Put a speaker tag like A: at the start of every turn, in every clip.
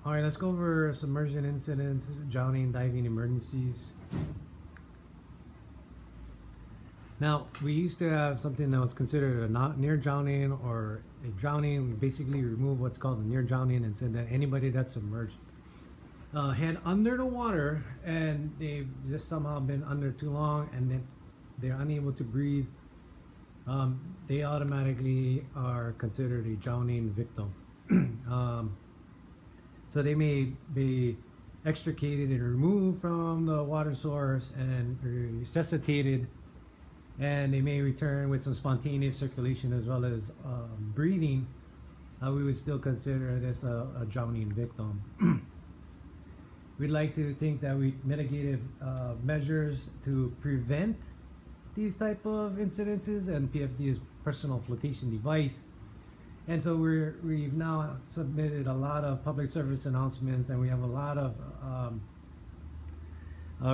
A: All right, let's go over submersion incidents, drowning, diving emergencies. Now, we used to have something that was considered a not near drowning or a drowning. We basically removed what's called a near drowning and said that anybody that's submerged head under the water and they've just somehow been under too long and then they're unable to breathe, they automatically are considered a drowning victim. So they may be extricated and removed from the water source and resuscitated, and they may return with some spontaneous circulation as well as breathing. We would still consider this a drowning victim. We'd like to think that we mitigated measures to prevent these type of incidences, and PFD is personal flotation device. And so we've now submitted a lot of public service announcements, and we have a lot of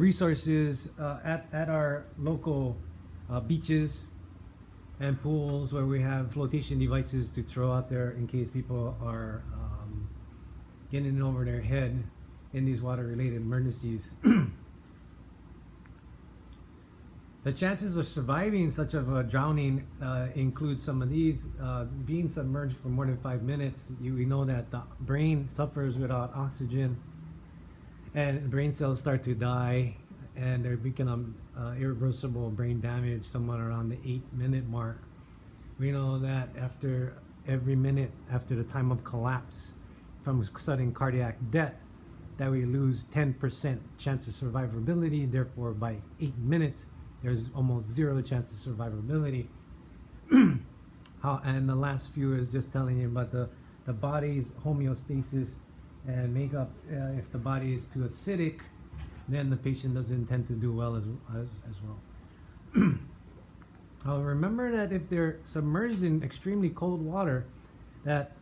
A: resources at our local beaches and pools where we have flotation devices to throw out there in case people are getting over their head in these water-related emergencies. The chances of surviving such of a drowning include some of these. Being submerged for more than 5 minutes, we know that the brain suffers without oxygen, and brain cells start to die, and there become irreversible brain damage somewhere around the 8-minute mark. We know that after every minute after the time of collapse from sudden cardiac death, that we lose 10% chance of survivability. Therefore, by 8 minutes, there's almost 0 chance of survivability. And the last few is just telling you about the body's homeostasis and makeup. If the body is too acidic, then the patient doesn't tend to do well as well. Remember that if they're submerged in extremely cold water, that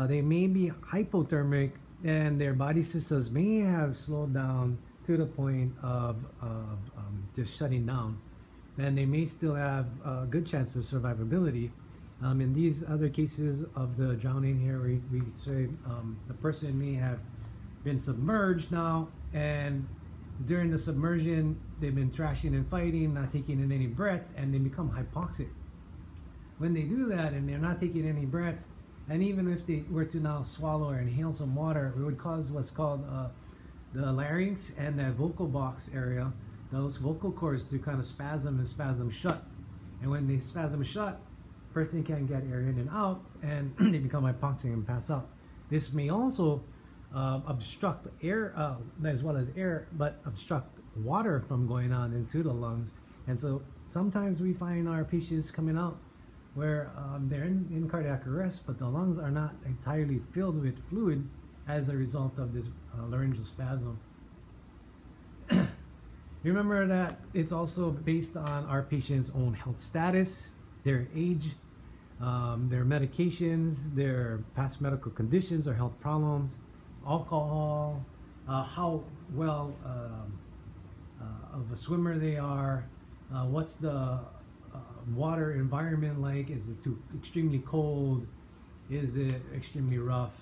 A: they may be hypothermic and their body systems may have slowed down to the point of just shutting down, and they may still have a good chance of survivability. In these other cases of the drowning here, we say the person may have been submerged now, and during the submersion they've been thrashing and fighting, not taking in any breaths, and they become hypoxic. When they do that and they're not taking any breaths, and even if they were to now swallow or inhale some water, it would cause what's called the larynx and the vocal box area, those vocal cords, to kind of spasm shut. And when they spasm shut, person can't get air in and out, and they become hypoxic and pass out. This may also obstruct air as well as air, but obstruct water from going on into the lungs. And so sometimes we find our patients coming out where they're in cardiac arrest, but the lungs are not entirely filled with fluid as a result of this laryngeal spasm. Remember that it's also based on our patient's own health status, their age, their medications, their past medical conditions or health problems, alcohol, how well of a swimmer they are, what's the water environment like, is it too extremely cold, is it extremely rough,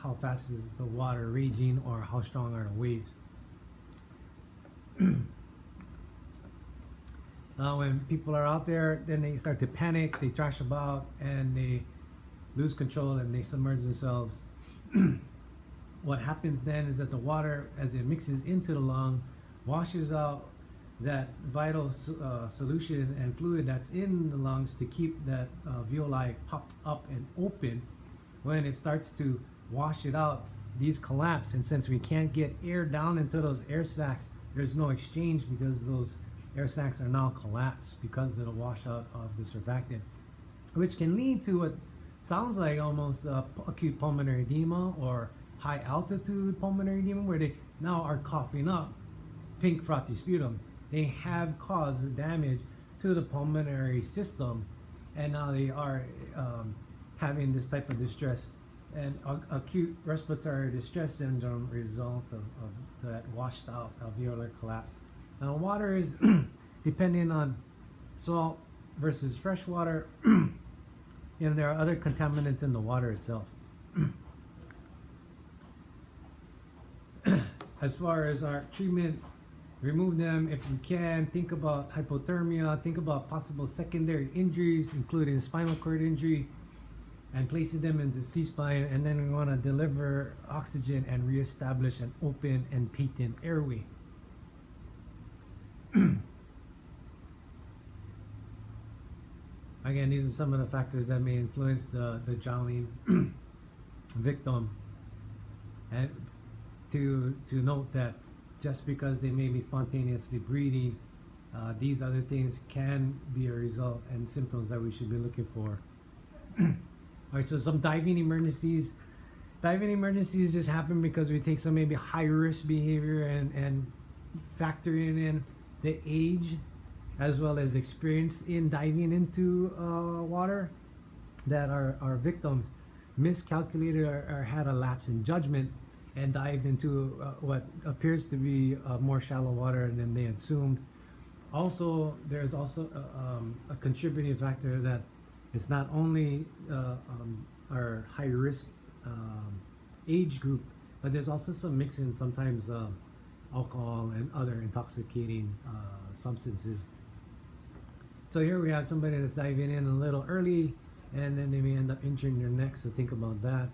A: how fast is the water raging, or how strong are the waves. When people are out there, then they start to panic, they thrash about, and they lose control and they submerge themselves. What happens then is that the water, as it mixes into the lung, washes out that vital solution and fluid that's in the lungs to keep that alveoli popped up and open. When it starts to wash it out, these collapse, and since we can't get air down into those air sacs, there's no exchange because those air sacs are now collapsed because of the washout of the surfactant, which can lead to what sounds like almost acute pulmonary edema or high altitude pulmonary edema, where they now are coughing up pink frothy sputum. They have caused damage to the pulmonary system, and now they are having this type of distress, and acute respiratory distress syndrome results of that washed out alveolar collapse. Now, water is depending on salt versus fresh water. There are other contaminants in the water itself. as far as our treatment, remove them if we can. Think about hypothermia. Think about possible secondary injuries, including spinal cord injury, and placing them into C-spine. And then we want to deliver oxygen and reestablish an open and patent airway. Again, these are some of the factors that may influence the drowning victim. And to note that just because they may be spontaneously breathing, these other things can be a result and symptoms that we should be looking for. All right, so some diving emergencies. Diving emergencies just happen because we take some maybe high risk behavior and factoring in the age as well as experience in diving into water, that our victims miscalculated or had a lapse in judgment and dived into what appears to be more shallow water than they assumed. Also, there's also a contributing factor that it's not only our high risk age group, but there's also some mixing sometimes alcohol and other intoxicating substances. So here we have somebody that's diving in a little early, and then they may end up injuring their neck, so think about that.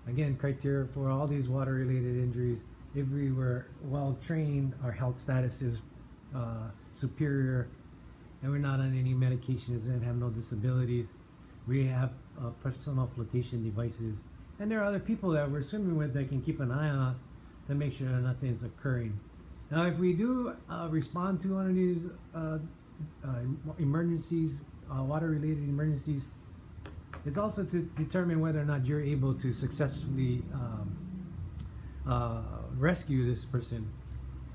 A: Again, criteria for all these water-related injuries: if we were well trained, our health status is superior, and we're not on any medications and have no disabilities, we have personal flotation devices, and there are other people that we're swimming with that can keep an eye on us to make sure that nothing's occurring. Now, if we do respond to one of these emergencies, water-related emergencies, it's also to determine whether or not you're able to successfully rescue this person.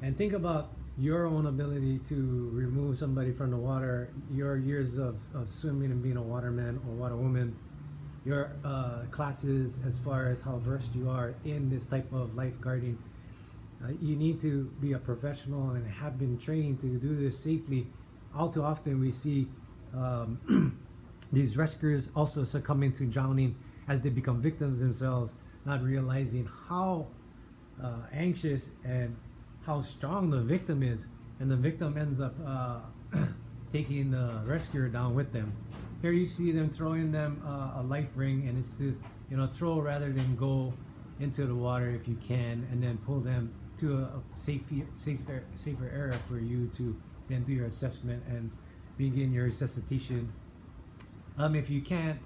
A: And think about your own ability to remove somebody from the water, your years of swimming and being a waterman or waterwoman, your classes as far as how versed you are in this type of lifeguarding. You need to be a professional and have been trained to do this safely. All too often we see these rescuers also succumbing to drowning as they become victims themselves, not realizing how anxious and how strong the victim is, and the victim ends up taking the rescuer down with them. Here you see them throwing them a life ring, and it's to throw rather than go into the water if you can, and then pull them to a safer area for you to then do your assessment and begin your resuscitation. If you can't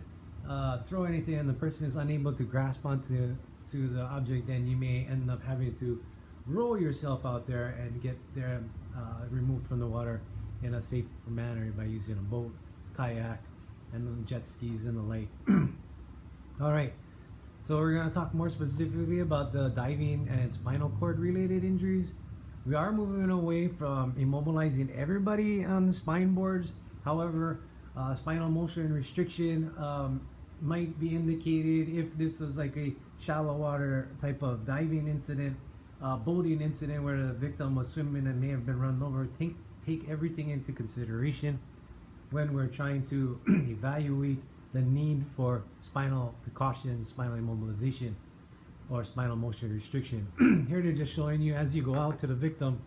A: throw anything and the person is unable to grasp onto the object, then you may end up having to roll yourself out there and get them removed from the water in a safe manner by using a boat, kayak, and jet skis and the like. All right, so we're going to talk more specifically about the diving and spinal cord related injuries. We are moving away from immobilizing everybody on the spine boards. However, spinal motion restriction might be indicated if this is like a shallow water type of diving incident, boating incident where the victim was swimming and may have been run over. Take everything into consideration when we're trying to evaluate the need for spinal precautions, spinal immobilization, or spinal motion restriction. Here they're just showing you, as you go out to the victim,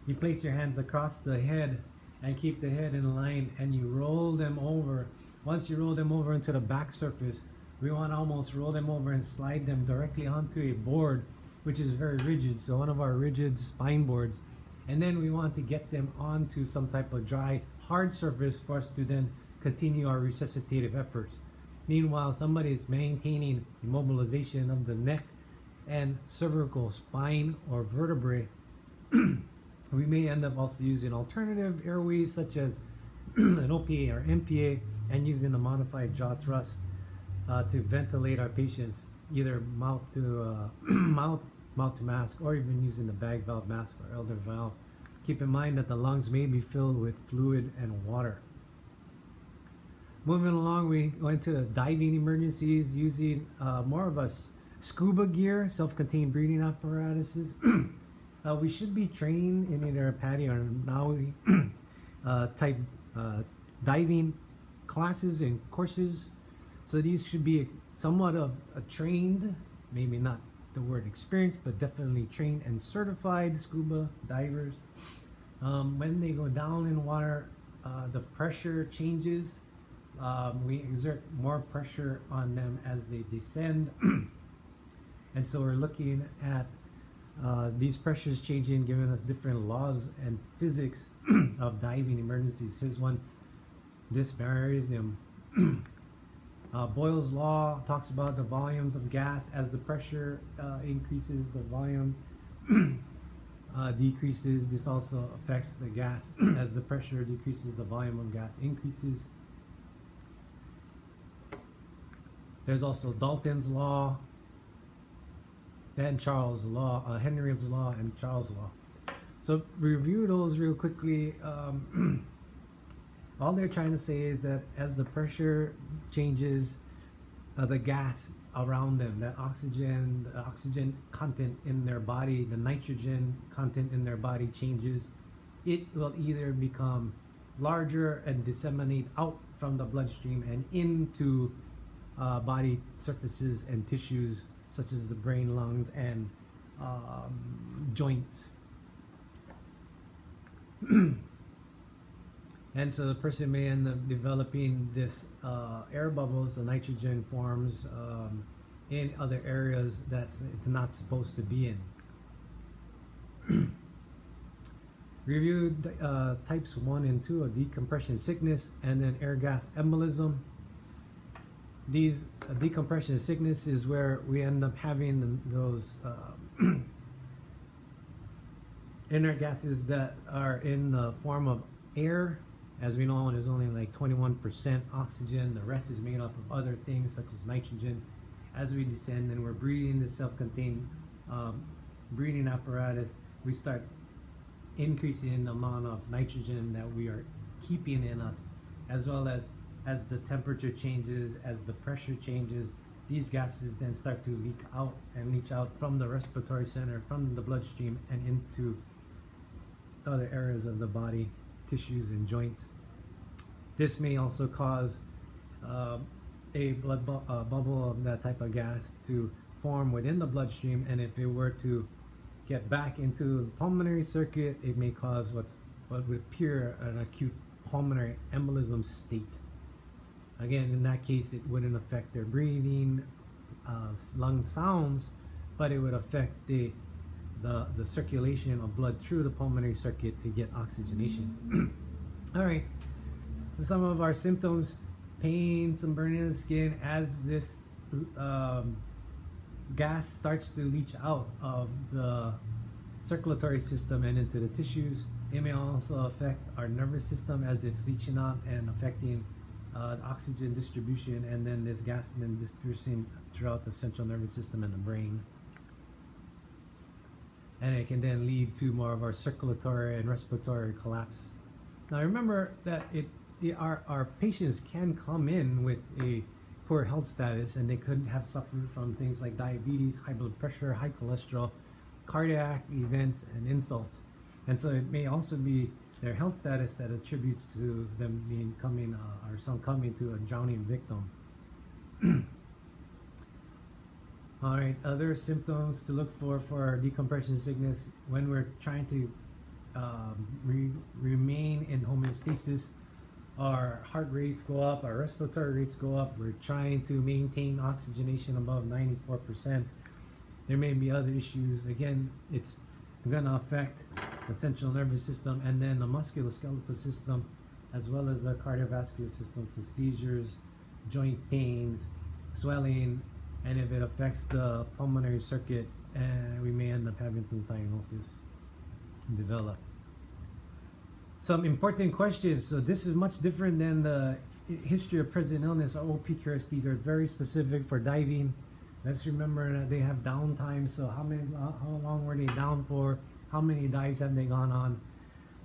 A: you place your hands across the head and keep the head in line, and you roll them over. Once you roll them over into the back surface, we want to almost roll them over and slide them directly onto a board, which is very rigid, so one of our rigid spine boards. And then we want to get them onto some type of dry, hard surface for us to then continue our resuscitative efforts. Meanwhile, somebody is maintaining immobilization of the neck and cervical spine or vertebrae. We may end up also using alternative airways such as an OPA or MPA, and using the modified jaw thrust to ventilate our patients, either mouth to mask, or even using the bag valve mask or elder valve. Keep in mind that the lungs may be filled with fluid and water. Moving along, we go into the diving emergencies using more of a scuba gear, self-contained breathing apparatuses. We should be trained in either a PADI or NAUI type diving classes and courses. So these should be somewhat of a trained, maybe not the word experienced, but definitely trained and certified scuba divers. When they go down in water, the pressure changes. We exert more pressure on them as they descend. And so we're looking at these pressures changing, giving us different laws and physics of diving emergencies. Here's one, dysmerism. Boyles Law talks about the volumes of gas. As the pressure increases, the volume decreases. This also affects the gas. As the pressure decreases, the volume of gas increases. There's also Dalton's Law and Charles' Law, Henry's Law and Charles' Law. So review those real quickly. All they're trying to say is that as the pressure changes, the gas around them, that oxygen, the oxygen content in their body, the nitrogen content in their body changes. It will either become larger and disseminate out from the bloodstream and into body surfaces and tissues such as the brain, lungs, and joints. And so the person may end up developing this air bubbles, the nitrogen forms in other areas that it's not supposed to be in. Review types 1 and 2 of decompression sickness and then air gas embolism. These decompression sickness is where we end up having those inert gases that are in the form of air. As we know, there's only like 21% oxygen. The rest is made up of other things such as nitrogen. As we descend and we're breathing the self-contained breathing apparatus, we start increasing the amount of nitrogen that we are keeping in us, as well as the temperature changes, as the pressure changes, these gases then start to leak out and leach out from the respiratory center, from the bloodstream, and into other areas of the body, tissues and joints. This may also cause a blood bubble of that type of gas to form within the bloodstream, and if it were to get back into the pulmonary circuit, it may cause what would appear an acute pulmonary embolism state. Again, in that case, it wouldn't affect their breathing, lung sounds, but it would affect the circulation of blood through the pulmonary circuit to get oxygenation. All right, so some of our symptoms: pain, some burning in the skin as this gas starts to leach out of the circulatory system and into the tissues. It may also affect our nervous system as it's leaching out and affecting oxygen distribution, and then this gas then dispersing throughout the central nervous system and the brain. And it can then lead to more of our circulatory and respiratory collapse. Now remember that our patients can come in with a poor health status, and they could have suffered from things like diabetes, high blood pressure, high cholesterol, cardiac events, and insults. And so it may also be their health status that attributes to them coming to a drowning victim. All right, other symptoms to look for decompression sickness: when we're trying to remain in homeostasis, our heart rates go up, our respiratory rates go up. We're trying to maintain oxygenation above 94%. There may be other issues. Again, it's going to affect the central nervous system and then the musculoskeletal system, as well as the cardiovascular system, so seizures, joint pains, swelling, and if it affects the pulmonary circuit, we may end up having some cyanosis develop. Some important questions. So this is much different than the history of present illness or OPQRST. They're very specific for diving. Let's remember that they have downtime. So how long were they down for? How many dives have they gone on?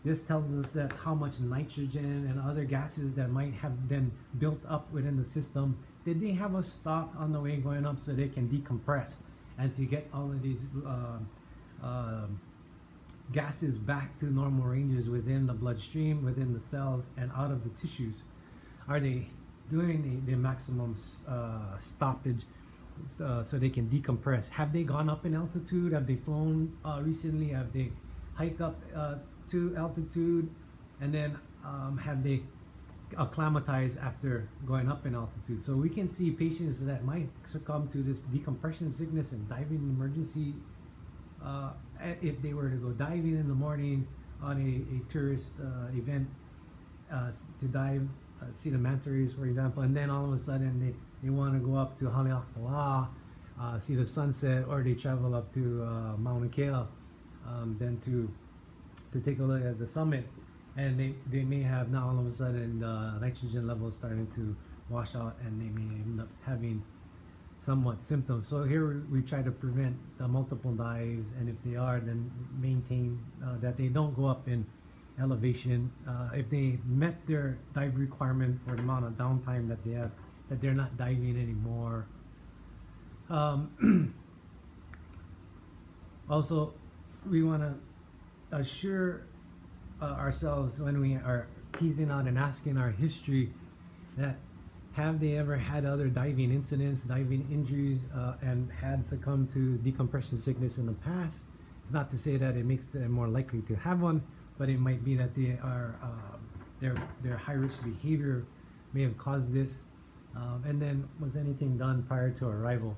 A: This tells us that how much nitrogen and other gases that might have been built up within the system. Did they have a stock on the way going up so they can decompress and to get all of these gases back to normal ranges within the bloodstream, within the cells, and out of the tissues? Are they doing the maximum stoppage so they can decompress. Have they gone up in altitude? Have they flown recently? Have they hiked up to altitude? And then have they acclimatized after going up in altitude? So we can see patients that might succumb to this decompression sickness and diving emergency if they were to go diving in the morning on a tourist event to dive, see the manta rays, for example, and then all of a sudden they want to go up to Haleakala, see the sunset, or they travel up to Mauna Kea, then to take a look at the summit, and they may have now all of a sudden the nitrogen levels starting to wash out, and they may end up having somewhat symptoms. So here we try to prevent multiple dives, and if they are, then maintain that they don't go up in elevation. If they met their dive requirement for the amount of downtime that they have, that they're not diving anymore. Also, we want to assure ourselves when we are teasing out and asking our history that have they ever had other diving incidents, diving injuries, and had succumbed to decompression sickness in the past. It's not to say that it makes them more likely to have one, but it might be that they are their high-risk behavior may have caused this. And then was anything done prior to arrival?